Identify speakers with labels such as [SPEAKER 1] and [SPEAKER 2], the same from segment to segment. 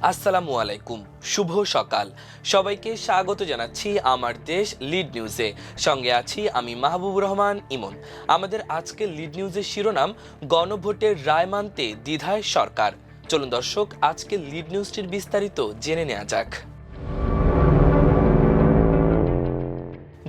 [SPEAKER 1] আসসালামু আলাইকুম, শুভ সকাল। সবাইকে স্বাগত জানাচ্ছি আমার দেশ লিড নিউজে। সঙ্গে আছি আমি মাহবুবুর রহমান ইমন। আমাদের আজকের লিড নিউজের শিরোনাম, গণভোটের রায় মানতে দ্বিধায় সরকার। চলুন দর্শক, আজকে লিড নিউজটির বিস্তারিত জেনে নেওয়া যাক।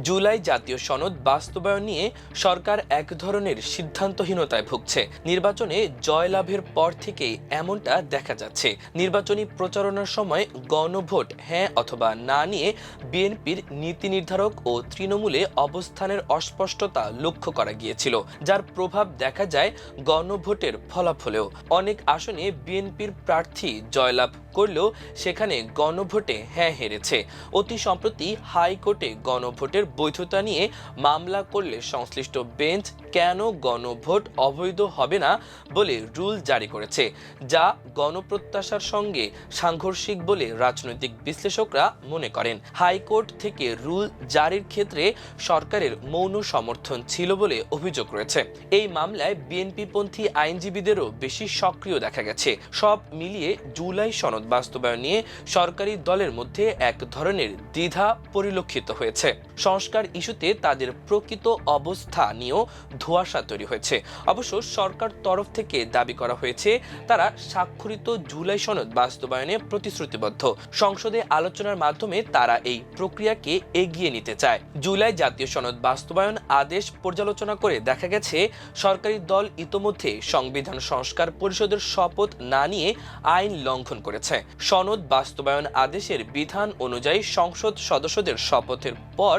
[SPEAKER 1] জুলাই জাতীয় সনদ বাস্তবায়ন নিয়ে সরকার এক ধরনের সিদ্ধান্তহীনতায় ভুগছে। নির্বাচনে জয়লাভের পর থেকেই এমনটা দেখা যাচ্ছে। নির্বাচনী প্রচারণার সময় গণভোট হ্যাঁ অথবা না নিয়ে বিএনপির নীতি নির্ধারক ও তৃণমূলে অবস্থানের অস্পষ্টতা লক্ষ্য করা গিয়েছিল, যার প্রভাব দেখা যায় গণভোটের ফলাফলেও। অনেক আসনে বিএনপির প্রার্থী জয়লাভ করলেও সেখানে গণভোটে হ্যাঁ হেরেছে। অতি সম্প্রতি হাইকোর্টে গণভোটের বৈধতা নিয়ে মামলা করলে সংশ্লিষ্ট বেঞ্চ কেন গণভোট অবৈধ হবে না বলে রুল জারি করেছে, যা গণপ্রত্যাশার সঙ্গে সাংঘর্ষিক বলে রাজনৈতিক বিশ্লেষকরা মনে করেন। হাইকোর্ট থেকে রুল জারির ক্ষেত্রে সরকারের মৌন সমর্থন ছিল বলে অভিযোগ রয়েছে। এই মামলায় বিএনপিপন্থী আইনজীবীদেরও বেশি সক্রিয় দেখা গেছে। সব মিলিয়ে জুলাই সনদ বাস্তবায়ন নিয়ে সরকারি দলের মধ্যে এক ধরনের দ্বিধা পরিলক্ষিত হয়েছে। সংস্কার ইস্যুতে তাদের প্রকৃত অবস্থা নিয়েও ধোঁয়াশা তৈরি হয়েছে। অবশ্য সরকার তরফ থেকে দাবি করা হয়েছে তারা স্বাক্ষরিত জুলাই সনদ বাস্তবায়নে প্রতিশ্রুতিবদ্ধ। সংসদে আলোচনার মাধ্যমে তারা এই প্রক্রিয়াকে এগিয়ে নিতে চায়। জুলাই জাতীয় সনদ বাস্তবায়ন আদেশ পর্যালোচনা করে দেখা গেছে সরকারি দল ইতোমধ্যে সংবিধান সংস্কার পরিষদের শপথ না নিয়ে আইন লঙ্ঘন করেছে। সনদ বাস্তবায়ন আদেশের বিধান অনুযায়ী সংসদ সদস্যদের শপথের পর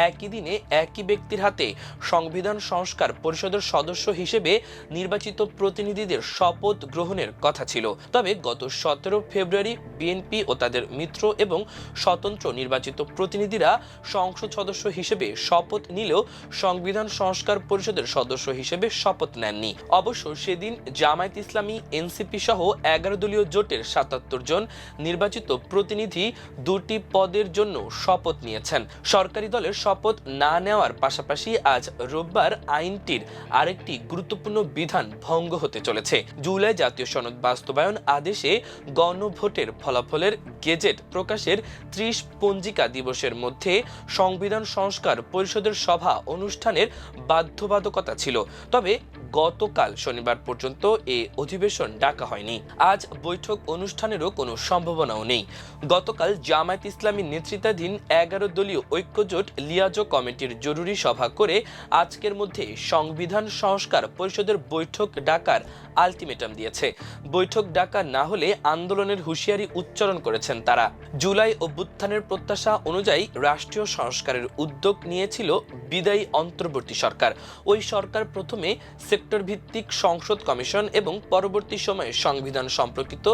[SPEAKER 1] একই দিনে একই ব্যক্তির হাতে সংবিধান সংস্কার পরিষদের সদস্য হিসেবে নির্বাচিত প্রতিনিধিদের শপথ গ্রহণের কথা ছিল। তবে গত 17 ফেব্রুয়ারি বিএনপি ও তাদের মিত্র এবং স্বতন্ত্র নির্বাচিত প্রতিনিধিরা সংসদ সদস্য হিসেবে শপথ নিলেও সংবিধান সংস্কার পরিষদের সদস্য হিসেবে শপথ নেননি। অবশ্য সেদিন জামায়াত ইসলামী, এনসিপি সহ 11 দলীয় জোটের 77 জন নির্বাচিত প্রতিনিধি দুটি পদের জন্য শপথ নিয়েছেন। সরকারি দলের শপথ না নেওয়ার পাশাপাশি আজ রোববার আইনটির আরেকটি গুরুত্বপূর্ণ বিধান ভঙ্গ হতে চলেছে। জুলাই জাতীয় সনদ বাস্তবায়ন আদেশে গণভোটের ফলাফলের গেজেট প্রকাশের 30 পঞ্জিকা দিবসের মধ্যে সংবিধান সংস্কার পরিষদের সভা অনুষ্ঠানের বাধ্যবাধকতা ছিল। তবে গতকাল শনিবার পর্যন্ত এ অধিবেশন ডাকা হয়নি। আজ বৈঠক অনুষ্ঠানেরও কোনো সম্ভাবনাও নেই। গতকাল জামায়াত ইসলামী নেতৃত্বাধীন 11 দলীয় ঐক্যজোট লিয়াজো কমিটির জরুরি সভা করে আজকের মধ্যে সংবিধান সংস্কার পরিষদের বৈঠক ডাকার আলটিমেটাম দিয়েছে। বৈঠক ডাকা না হলে আন্দোলনের হুঁশিয়ারি উচ্চারণ করেছেন তারা। জুলাই অভ্যুত্থানের প্রত্যাশা অনুযায়ী রাষ্ট্রীয় সংস্কারের উদ্যোগ নিয়েছিল বিদায়ী অন্তর্বর্তী সরকার। ওই সরকার প্রথমে সেক্টর ভিত্তিক সংসদ কমিশন এবং পরবর্তী সময়ে সংবিধান সম্পর্কিত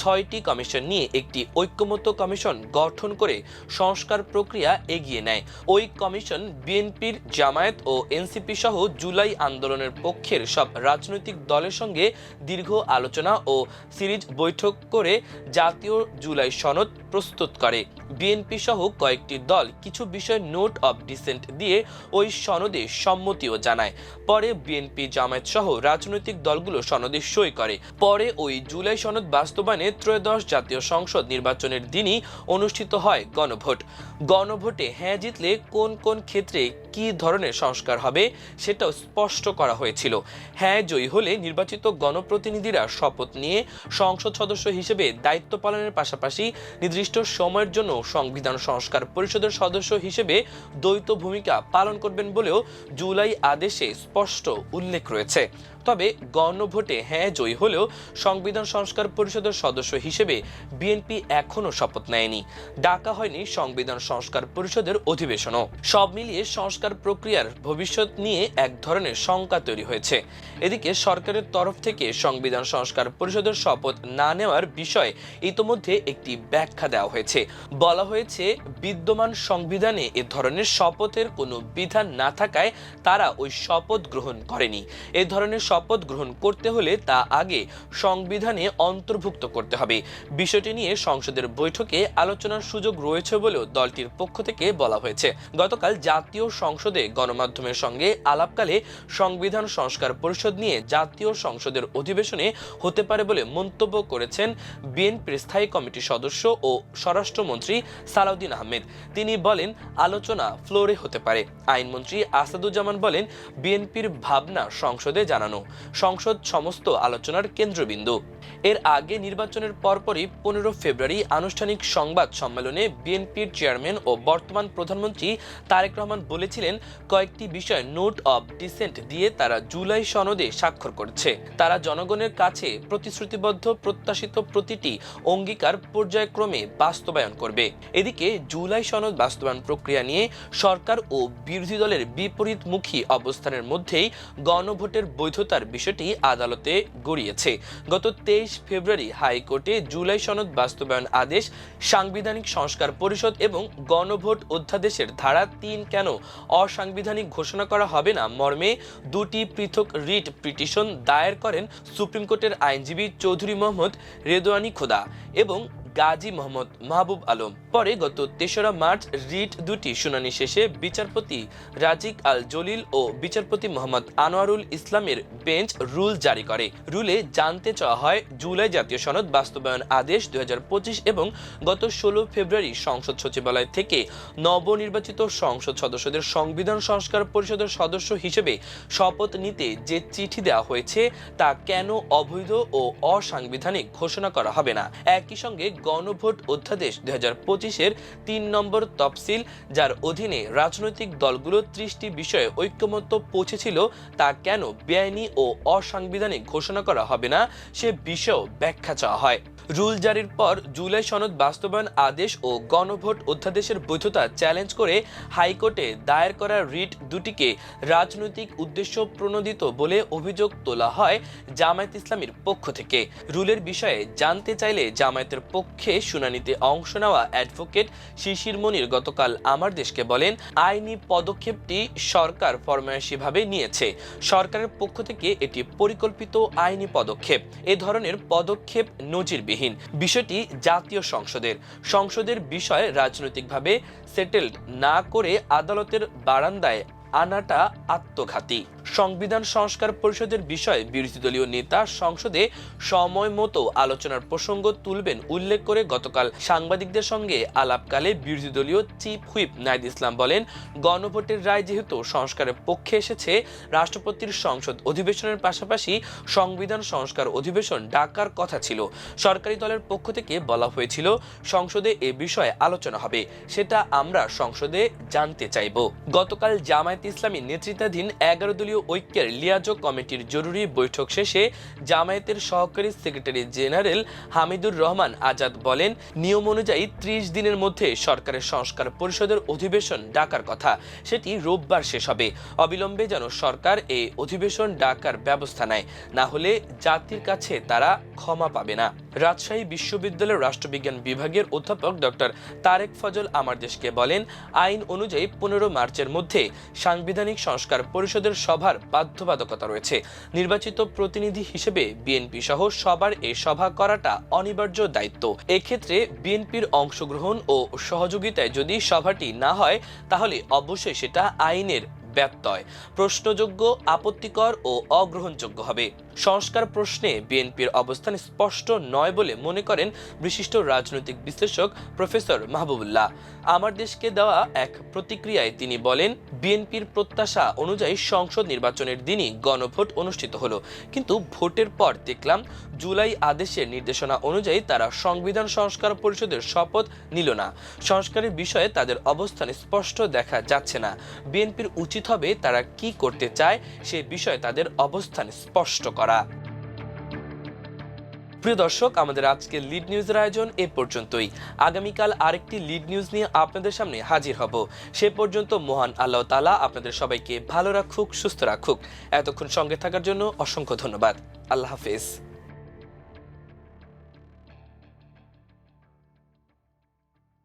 [SPEAKER 1] 6টি কমিশন নিয়ে একটি ঐক্যমত্য কমিশন গঠন করে সংস্কার প্রক্রিয়া এগিয়ে নেয়। ওই কমিশন বিএনপির, জামায়াত ও এনসিপি সহ জুলাই আন্দোলনের পক্ষের সব রাজনৈতিক দলের সঙ্গে দীর্ঘ আলোচনা ও সিরিজ বৈঠক করে জাতীয় জুলাই সনদ প্রস্তুত করে। বিএনপি সহ কয়েকটি দল কিছু বিষয়ে নোট অব ডিসেন্ট দিয়ে ওই সনদে সম্মতিও জানায়। পরে বিএনপি, জামায়াত সহ রাজনৈতিক দলগুলো সনদে সই করে। পরে ওই জুলাই সনদ বাস্তবায়নে ত্রয়োদশ জাতীয় সংসদ নির্বাচনের দিনই অনুষ্ঠিত হয় গণভোট। গণভোটে হ্যাঁ জিতলে কোন কোন ক্ষেত্রে কি ধরনের সংস্কার হবে সেটাও স্পষ্ট করা হয়েছিল। হ্যাঁ জয়ী হলে নির্বাচিত গণপ্রতিনিধিরা শপথ নিয়ে সংসদ সদস্য হিসেবে দায়িত্ব পালনের পাশাপাশি নির্দিষ্ট সময়ের জন্য সংবিধান সংস্কার পরিষদের সদস্য হিসেবে দ্বৈত ভূমিকা পালন করবেন বলেও জুলাই আদেশে স্পষ্ট উল্লেখ রয়েছে। তবে গণভোটে হ্যাঁ জয়ী হলেও সংবিধান সংস্কার পরিষদের সদস্য হিসেবে বিএনপি এখনো শপথ নেয়নি। ডাকা হয়নি সংবিধান সংস্কার পরিষদের অধিবেশনও। সব মিলিয়ে সংস্কার প্রক্রিয়ার ভবিষ্যৎ নিয়ে এক ধরনের শঙ্কা তৈরি হয়েছে। এদিকে সরকারের তরফ থেকে সংবিধান সংস্কার পরিষদের শপথ না নেওয়ার বিষয়ে ইতোমধ্যে একটি ব্যাখ্যা দেওয়া হয়েছে। বলা হয়েছে, বিদ্যমান সংবিধানে এ ধরনের শপথের কোনো বিধান না থাকায় তারা ওই শপথ গ্রহণ করেনি। এ ধরনের শপথ গ্রহণ করতে হলে তা আগে সংবিধানে অন্তর্ভুক্ত করতে হবে। বিষয়টি নিয়ে সংসদের বৈঠকে আলোচনার সুযোগ রয়েছে বলেও দলটির পক্ষ থেকে বলা হয়েছে। গতকাল জাতীয় সংসদে গণমাধ্যমের সঙ্গে আলাপকালে সংবিধান সংস্কার পরিষদ নিয়ে জাতীয় সংসদের অধিবেশনে হতে পারে বলে মন্তব্য করেছেন বিএনপির স্থায়ী কমিটির সদস্য ও স্বরাষ্ট্রমন্ত্রী সালাউদ্দিন আহমেদ। তিনি বলেন, আলোচনা ফ্লোরে হতে পারে। আইনমন্ত্রী আসাদুজ্জামান বলেন, বিএনপির ভাবনা সংসদে জানানো, সংসদ সমস্ত আলোচনার কেন্দ্রবিন্দু। এর আগে নির্বাচনের পরপরই 15 ফেব্রুয়ারি আনুষ্ঠানিক সংবাদ সম্মেলনে বিএনপির চেয়ারম্যান ও বর্তমান প্রধানমন্ত্রী তারেক রহমান বলেছিলেন, কয়েকটি বিষয় নোট অব ডিসেন্ট দিয়ে তারা জুলাই সনদে স্বাক্ষর করেছে। তারা জনগণের কাছে প্রতিশ্রুতিবদ্ধ প্রত্যাশিত প্রতিটি অঙ্গীকার পর্যায়ক্রমে বাস্তবায়ন করবে। এদিকে জুলাই সনদ বাস্তবায়ন প্রক্রিয়া নিয়ে সরকার ও বিরোধী দলের বিপরীতমুখী অবস্থানের মধ্যেই গণভোটের বৈধতার বিষয়টি আদালতে গড়িয়েছে। গত 23 ফেব্রুয়ারি হাইকোর্টে জুলাই সনদ বাস্তবায়ন আদেশ, সাংবিধানিক সংস্কার পরিষদ এবং গণভোট অধ্যাদেশের ধারা 3 কেন অসাংবিধানিক ঘোষণা করা হবে না মর্মে দুটি পৃথক রিট পিটিশন দায়ের করেন সুপ্রিম কোর্টের আইনজীবী চৌধুরী মোহাম্মদ রেদওয়ানি খোদা এবং গাজী মোহাম্মদ মাহবুব আলম। পরে গত 3রা মার্চ রিট দুটি শুনানি শেষে বিচারপতি রাজিক আল জলিল ও বিচারপতি মোহাম্মদ আনোয়ারুল ইসলামের বেঞ্চ রুল জারি করে। রুলে জানতে চাওয়া হয়, জুলাই জাতীয় সনদ বাস্তবায়ন আদেশ 2025 এবং গত 16 ফেব্রুয়ারি সংসদ সচিবালয় থেকে নবনির্বাচিত সংসদ সদস্যদের সংবিধান সংস্কার পরিষদের সদস্য হিসেবে শপথ নিতে যে চিঠি দেওয়া হয়েছে তা কেন অবৈধ ও অসাংবিধানিক ঘোষণা করা হবে না। একই সঙ্গে গণভোট অধ্যাদেশ 2025-এর 3 নম্বর তফসিল, যার অধীনে রাজনৈতিক দলগুলো 30টি বিষয়ে ঐক্যমত্য পৌঁছেছিল, তা কেন বেআইনি ও অসাংবিধানিক ঘোষণা করা হবে না সে বিষয়েও ব্যাখ্যা চাওয়া হয়। রুল জারির পর জুলাই সনদ বাস্তবায়ন আদেশ ও গণভোট অধ্যাদেশের বৈধতা চ্যালেঞ্জ করে হাইকোর্টে দায়ের করা রিট দুটিকে রাজনৈতিক উদ্দেশ্য প্রণোদিত বলে অভিযোগ তোলা হয় জামায়াত ইসলামীর পক্ষ থেকে। রুলের বিষয়ে জানতে চাইলে জামায়াতের পক্ষে শুনানিতে অংশ নেওয়া অ্যাডভোকেট শিশির মনির গতকাল আমার দেশকে বলেন, আইনি পদক্ষেপটি সরকার ফরমায়েশিভাবে নিয়েছে। সরকারের পক্ষ থেকে এটি পরিকল্পিত আইনি পদক্ষেপ। এ ধরনের পদক্ষেপ নজিরবিহীন। বিষয়টি জাতীয় সংসদের বিষয় রাজনৈতিকভাবে সেটেলড না করে আদালতের বারান্দায় আনাটা আত্মঘাতী। সংবিধান সংস্কার পরিষদের বিষয়ে বিরোধী দলীয় নেতা সংসদে সময় মতো আলোচনার প্রসঙ্গ তুলবেন উল্লেখ করে গতকাল সাংবাদিকদের সঙ্গে আলাপকালে বিরোধী দলীয় চিফ হুইপ নাহিদ ইসলাম বলেন, গণভোটের রায় যেহেতু সংস্কারের পক্ষে এসেছে, রাষ্ট্রপতির সংসদ অধিবেশনের পাশাপাশি সংবিধান সংস্কার অধিবেশন ডাকার কথা ছিল। সরকারি দলের পক্ষ থেকে বলা হয়েছিল সংসদে এ বিষয়ে আলোচনা হবে, সেটা আমরা সংসদে জানতে চাইব। গতকাল জামায়াত ইসলামী নেতৃত্বাধীন 11 দলীয় ঐক্যের লিয়াজো কমিটির জরুরি বৈঠক শেষে জামায়াতের সহকারী সেক্রেটারি জেনারেল হামিদুর রহমান আজাদ বলেন, নিয়ম অনুযায়ী 30 দিনের মধ্যে সরকারের সংস্কার পরিষদের অধিবেশন ডাকার কথা, সেটি রোববার শেষ হবে। অবিলম্বে যেন সরকার এই অধিবেশন ডাকার ব্যবস্থা নেয়, না হলে জাতির কাছে তারা ক্ষমা পাবে না। রাজশাহী বিশ্ববিদ্যালয়ের রাষ্ট্রবিজ্ঞান বিভাগের অধ্যাপক ডক্টর তারেক ফজল আমার দেশকে বলেন, আইন অনুযায়ী 15 মার্চের মধ্যে সাংবিধানিক সংস্কার পরিষদের সভার বাধ্যবাধকতা রয়েছে। নির্বাচিত প্রতিনিধি হিসেবে বিএনপি সহ সবার এই সভা করাটা অনিবার্য দায়িত্ব। এক্ষেত্রে বিএনপির অংশগ্রহণ ও সহযোগিতায় যদি সভাটি না হয়, তাহলে অবশ্যই সেটা আইনের ব্যত্যয়, প্রশ্নযোগ্য, আপত্তিকর ও অগ্রহণযোগ্য হবে। সংস্কার প্রশ্নে বিএনপির অবস্থান স্পষ্ট নয় বলে মনে করেন বিশিষ্ট রাজনৈতিক বিশ্লেষক প্রফেসর মাহবুবুল্লাহ। আমার দেশকে দেওয়া এক প্রতিক্রিয়ায় তিনি বলেন, বিএনপির প্রত্যাশা অনুযায়ী সংসদ নির্বাচনের দিনই গণভোট অনুষ্ঠিত হলো, কিন্তু ভোটের পর দেখলাম জুলাই আদেশের নির্দেশনা অনুযায়ী তারা সংবিধান সংস্কার পরিষদের শপথ নিল না। সংস্কারের বিষয়ে তাদের অবস্থান স্পষ্ট দেখা যাচ্ছে না। বিএনপির উচিত হবে তারা কি করতে চায় সে বিষয়ে তাদের অবস্থান স্পষ্ট করা। প্রিয় দর্শক, আমাদের আজকের লিড নিউজের আয়োজন এ পর্যন্তই। আগামীকাল আরেকটি লিড নিউজ নিয়ে আপনাদের সামনে হাজির হব। সে পর্যন্ত মহান আল্লাহ তাআলা আপনাদের সবাইকে ভালো রাখুক, সুস্থ রাখুক। এতক্ষণ সঙ্গে থাকার জন্য অসংখ্য ধন্যবাদ। আল্লাহ হাফেজ।